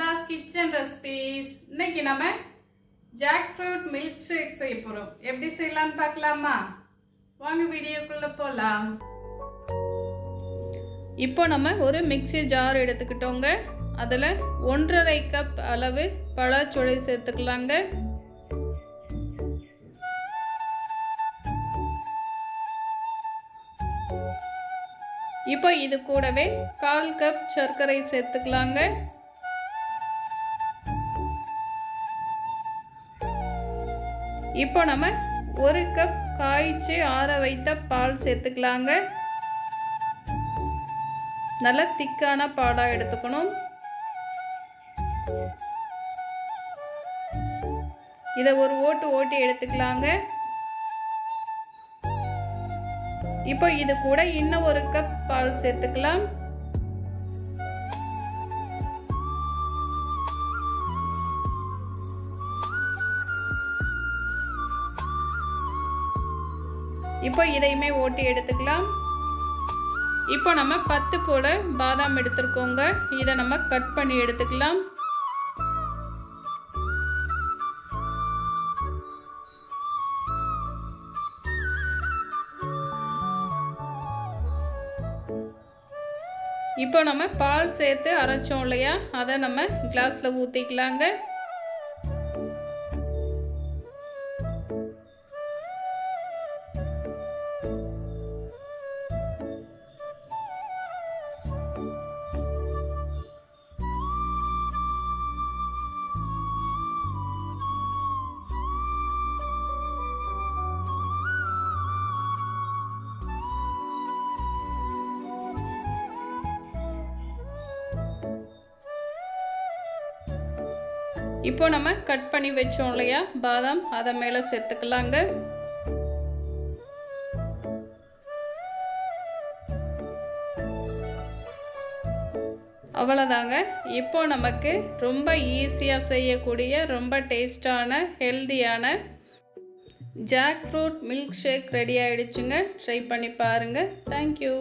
அம்மாஸ் kitchen recipes. இன்னைக்கு நம்ம jack fruit milk shake செய்ய போறோம். எப்படி செய்யலாம்னு பார்க்கலாமா? வாங்க வீடியோக்குள்ள போலாம். இப்போ நம்ம ஒரு மிக்ஸி ஜார் எடுத்துக்கிட்டோங்க. அதில் 1.5 கப் அளவு பழச்சுளை சேர்த்துக்கலாங்க. இப்போ இது கூடவே 1/4 கப் சர்க்கரை சேர்த்துக்கலாங்க. இப்போ நம்ம 1 கப் காய்ச்சி ஆற வைத்த பால் சேர்த்துக்கலாங்க. நல்ல திக்கான பாலாக எடுத்துக்கணும். இதை ஒரு ஓட்டி எடுத்துக்கலாங்க. இப்போ இது கூட இன்னும் 1 கப் பால் சேர்த்துக்கலாம். இப்போ இதையுமே ஓட்டி எடுத்துக்கலாம். இப்போ நம்ம 10 போல பாதாம் எடுத்துருக்கோங்க. இதை நம்ம கட் பண்ணி எடுத்துக்கலாம். இப்போ நம்ம பால் சேர்த்து அரைச்சோம் இல்லையா, அதை நம்ம கிளாஸில் ஊற்றிக்கலாங்க. இப்போ நம்ம கட் பண்ணி வச்சோம் இல்லையா பாதாம், அதை மேலே சேர்த்துக்கலாங்க. அவ்வளோதாங்க. இப்போ நமக்கு ரொம்ப ஈஸியாக செய்யக்கூடிய ரொம்ப டேஸ்டான ஹெல்தியான jackfruit milkshake ready ஆகிடுச்சுங்க. ட்ரை பண்ணி பாருங்கள். தேங்க்யூ.